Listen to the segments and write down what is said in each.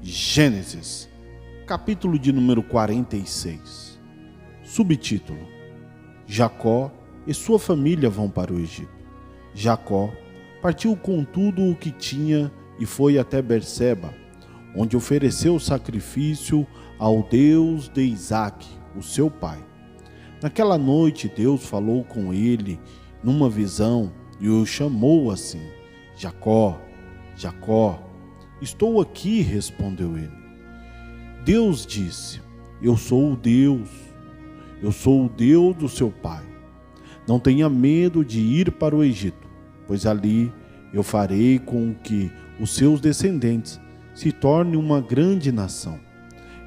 Gênesis, capítulo de número 46. Subtítulo: Jacó e sua família vão para o Egito. Jacó partiu com tudo o que tinha e foi até Berseba, onde ofereceu sacrifício ao Deus de Isaque, o seu pai. Naquela noite Deus falou com ele numa visão e o chamou assim: Jacó, Jacó. Estou aqui, respondeu ele. Deus disse: eu sou o Deus do seu pai. Não tenha medo de ir para o Egito, pois ali eu farei com que os seus descendentes se tornem uma grande nação.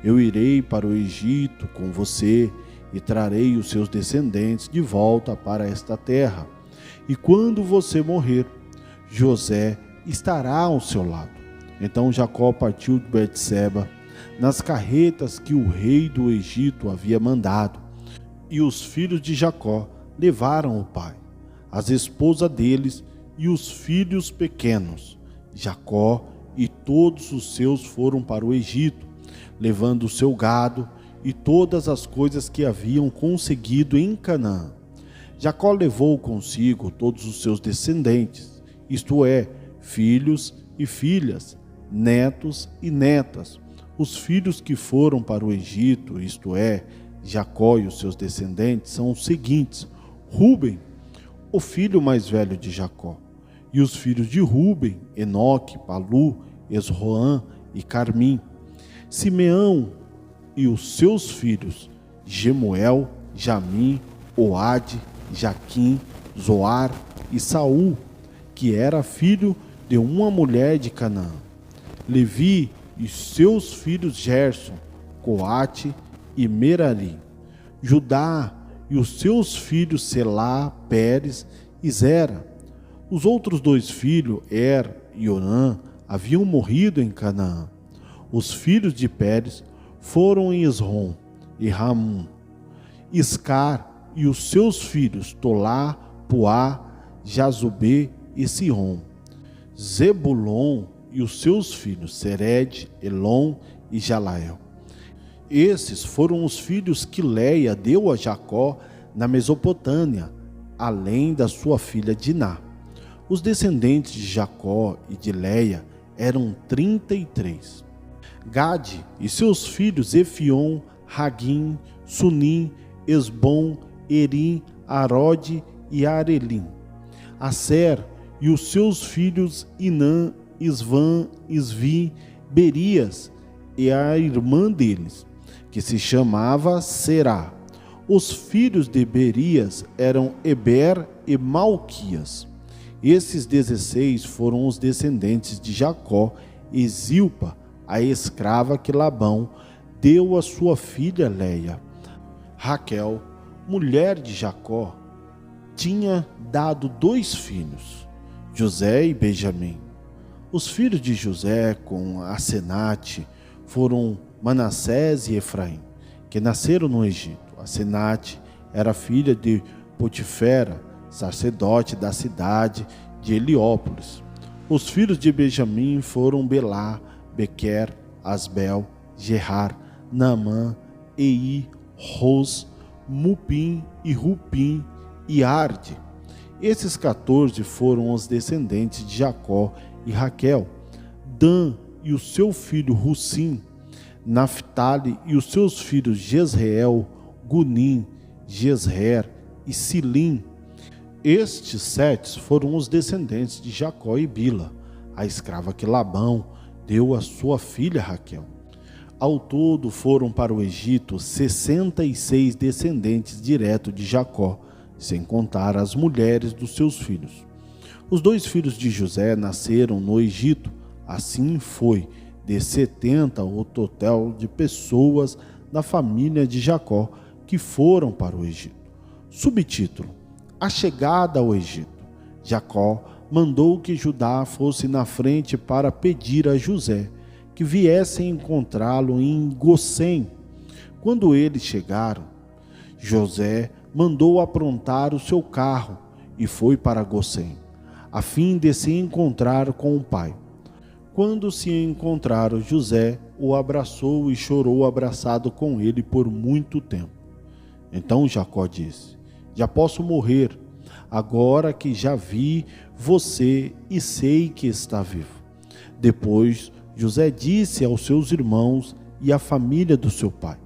Eu irei para o Egito com você e trarei os seus descendentes de volta para esta terra. E quando você morrer, José estará ao seu lado. Então Jacó partiu de Berseba nas carretas que o rei do Egito havia mandado, e os filhos de Jacó levaram o pai, as esposas deles e os filhos pequenos. Jacó e todos os seus foram para o Egito, levando o seu gado e todas as coisas que haviam conseguido em Canaã. Jacó levou consigo todos os seus descendentes, isto é, filhos e filhas, netos e netas. Os filhos que foram para o Egito, isto é, Jacó e os seus descendentes, são os seguintes: Ruben, o filho mais velho de Jacó, e os filhos de Ruben, Enoque, Palu, Esroã e Carmim. Simeão e os seus filhos, Gemuel, Jamim, Oade, Jaquim, Zoar e Saul, que era filho de uma mulher de Canaã. Levi e seus filhos Gerson, Coate e Merari. Judá e os seus filhos Selá, Pérez e Zera. Os outros dois filhos, Er e Onã, haviam morrido em Canaã. Os filhos de Pérez foram em Esrom e Ramum. Iscar e os seus filhos Tolá, Puá, Jazubê e Sion. Zebulon e os seus filhos Sered, Elon e Jalael. Esses foram os filhos que Leia deu a Jacó na Mesopotâmia, além da sua filha Diná. Os descendentes de Jacó e de Leia eram 33. Gade e seus filhos Efion, Raguim, Sunim, Esbom, Erim, Arode e Arelim. Aser e os seus filhos Inã, Isvã, Isvi, Berias e a irmã deles, que se chamava Será. Os filhos de Berias eram Eber e Malquias. Esses 16 foram os descendentes de Jacó e Zilpa, a escrava que Labão deu a sua filha Leia. Raquel, mulher de Jacó, tinha dado 2 filhos, José e Benjamim. Os filhos de José com Asenate foram Manassés e Efraim, que nasceram no Egito. Asenate era filha de Potifera, sacerdote da cidade de Heliópolis. Os filhos de Benjamim foram Belá, Bequer, Asbel, Gerar, Naamã, Ei, Ros, Mupim e Rupim e Arde. Esses 14 foram os descendentes de Jacó e Raquel. Dan e o seu filho Russim, Naphtali e os seus filhos Jezreel, Gunim, Jezreer e Silim. Estes 7 foram os descendentes de Jacó e Bila, a escrava que Labão deu a sua filha Raquel. Ao todo foram para o Egito 66 descendentes diretos de Jacó, sem contar as mulheres dos seus filhos. Os 2 filhos de José nasceram no Egito. Assim foi de 70 o total de pessoas da família de Jacó que foram para o Egito. Subtítulo: A chegada ao Egito. Jacó mandou que Judá fosse na frente para pedir a José que viesse encontrá-lo em Gosém. Quando eles chegaram, José mandou aprontar o seu carro e foi para Gosém, a fim de se encontrar com o pai. Quando se encontraram, José o abraçou e chorou abraçado com ele por muito tempo. Então Jacó disse: já posso morrer, agora que já vi você e sei que está vivo. Depois José disse aos seus irmãos e à família do seu pai: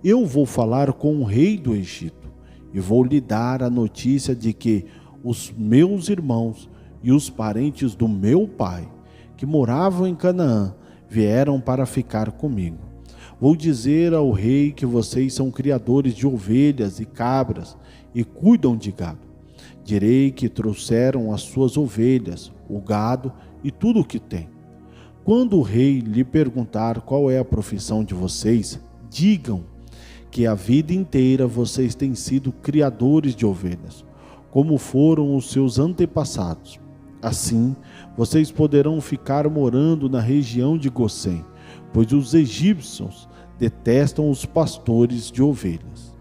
eu vou falar com o rei do Egito e vou lhe dar a notícia de que os meus irmãos e os parentes do meu pai, que moravam em Canaã, vieram para ficar comigo. Vou dizer ao rei que vocês são criadores de ovelhas e cabras e cuidam de gado. Direi que trouxeram as suas ovelhas, o gado e tudo o que tem. Quando o rei lhe perguntar qual é a profissão de vocês, digam que a vida inteira vocês têm sido criadores de ovelhas, como foram os seus antepassados. Assim, vocês poderão ficar morando na região de Gozém, pois os egípcios detestam os pastores de ovelhas.